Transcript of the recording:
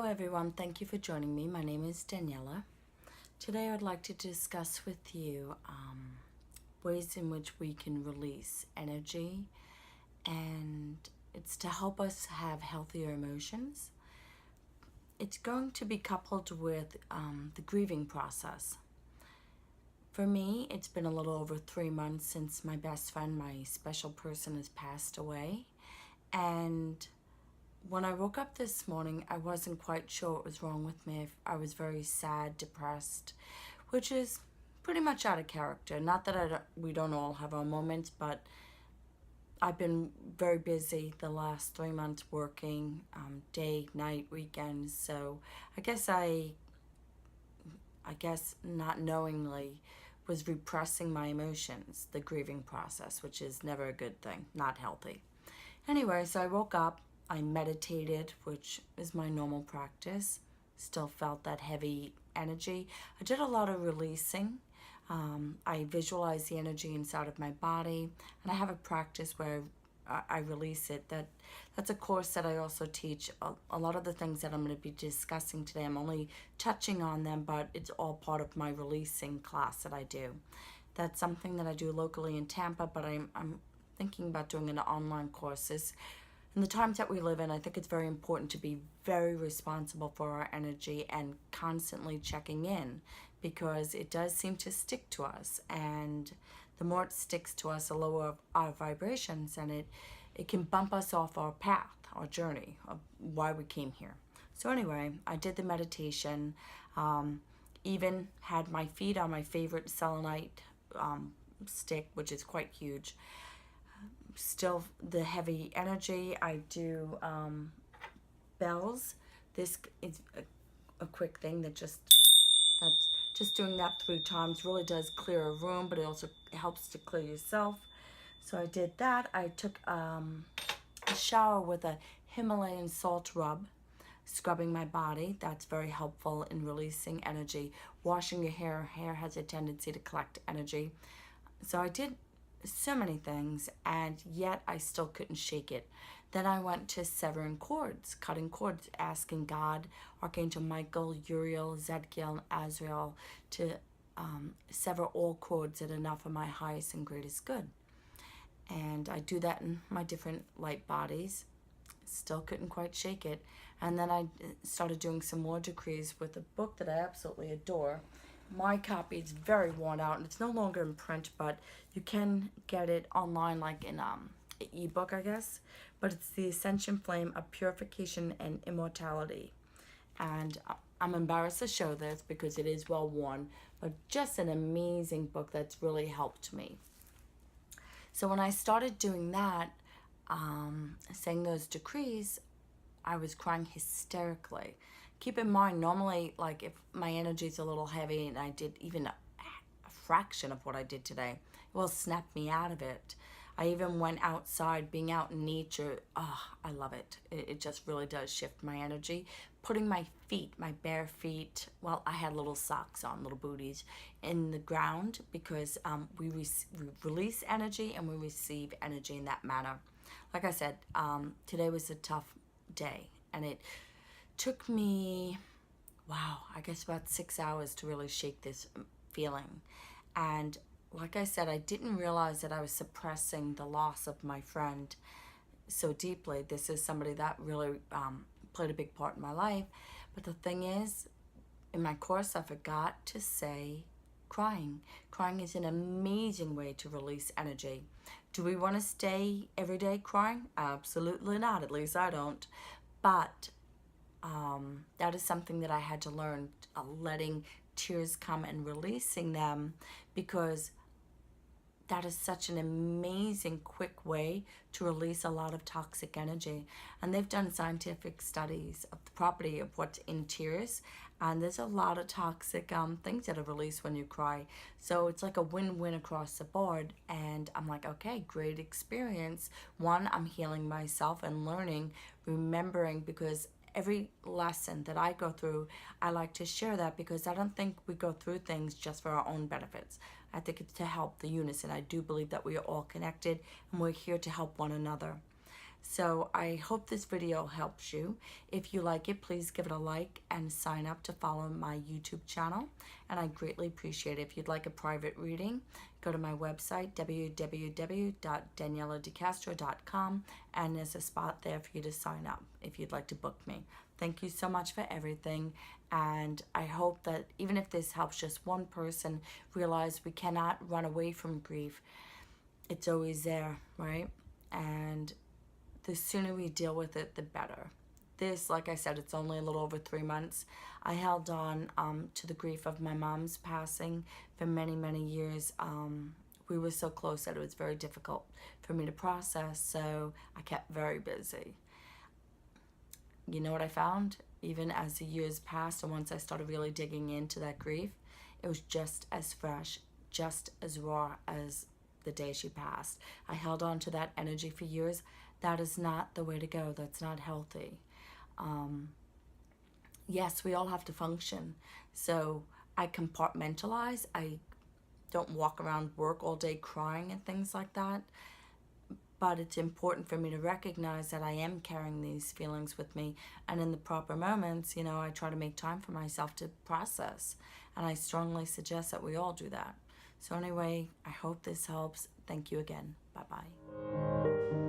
everyone, thank you for joining me. My name is Daniela. Today I'd like to discuss with you ways in which we can release energy, and it's to help us have healthier emotions. It's going to be coupled with the grieving process. For me, it's been a little over 3 months since my best friend, my special person, has passed away, and when I woke up this morning, I wasn't quite sure what was wrong with me. I was very sad, depressed, which is pretty much out of character. Not that we don't all have our moments, but I've been very busy the last 3 months working, day, night, weekends. So I guess not knowingly was repressing my emotions, the grieving process, which is never a good thing, not healthy. Anyway, so I woke up. I meditated, which is my normal practice. Still felt that heavy energy. I did a lot of releasing. I visualized the energy inside of my body, and I have a practice where I release it. That's a course that I also teach. A lot of the things that I'm going to be discussing today, I'm only touching on them, but it's all part of my releasing class that I do. That's something that I do locally in Tampa, but I'm thinking about doing an online courses. In the times that we live in, I think it's very important to be very responsible for our energy and constantly checking in, because it does seem to stick to us, and the more it sticks to us, the lower our vibrations, and it can bump us off our path, our journey of why we came here. So anyway, I did the meditation, even had my feet on my favorite selenite stick, which is quite huge. Still the heavy energy. I do bells. This is a quick thing that's just doing that 3 times really does clear a room, but it also helps to clear yourself. So I did that. I took a shower with a Himalayan salt rub, scrubbing my body. That's very helpful in releasing energy. Washing your hair has a tendency to collect energy. So I did so many things, and yet I still couldn't shake it. Then I went to severing cords, cutting cords, asking God, Archangel Michael, Uriel, Zadkiel, and Azrael to sever all cords that are not for my highest and greatest good. And I do that in my different light bodies. Still couldn't quite shake it. And then I started doing some more decrees with a book that I absolutely adore. My copy is very worn out, and it's no longer in print, but you can get it online, like in an ebook, I guess. But it's The Ascension Flame of Purification and Immortality. And I'm embarrassed to show this because it is well worn, but just an amazing book that's really helped me. So when I started doing that, saying those decrees, I was crying hysterically. Keep in mind, normally, like, if my energy's a little heavy and I did even a fraction of what I did today, it will snap me out of it. I even went outside, being out in nature. I love it. It just really does shift my energy. Putting my feet, my bare feet, well, I had little socks on, little booties, in the ground, because we release energy and we receive energy in that manner. Like I said, today was a tough day, and it took me, I guess about 6 hours to really shake this feeling. And like I said, I didn't realize that I was suppressing the loss of my friend so deeply. This is somebody that really played a big part in my life. But the thing is, in my course, I forgot to say crying. Crying is an amazing way to release energy. Do we want to stay every day crying? Absolutely not. At least I don't. But that is something that I had to learn, letting tears come and releasing them, because that is such an amazing, quick way to release a lot of toxic energy. And they've done scientific studies of the property of what's in tears, and there's a lot of toxic things that are released when you cry. So it's like a win-win across the board. And I'm like, okay, great experience. One, I'm healing myself and learning, remembering, because every lesson that I go through, I like to share that, because I don't think we go through things just for our own benefits. I think it's to help the unison. I do believe that we are all connected and we're here to help one another. So I hope this video helps you. If you like it, please give it a like and sign up to follow my YouTube channel. And I greatly appreciate it. If you'd like a private reading, go to my website, www.danieladecastro.com, and there's a spot there for you to sign up if you'd like to book me. Thank you so much for everything. And I hope that even if this helps just one person realize we cannot run away from grief, it's always there, right? And the sooner we deal with it, the better. This, like I said, it's only a little over 3 months. I held on to the grief of my mom's passing for many, many years. We were so close that it was very difficult for me to process, so I kept very busy. You know what I found? Even as the years passed and once I started really digging into that grief, it was just as fresh, just as raw as the day she passed. I held on to that energy for years. That is not the way to go. That's not healthy. Yes, we all have to function. So I compartmentalize. I don't walk around work all day crying and things like that. But it's important for me to recognize that I am carrying these feelings with me. And in the proper moments, I try to make time for myself to process. And I strongly suggest that we all do that. So anyway, I hope this helps. Thank you again. Bye-bye.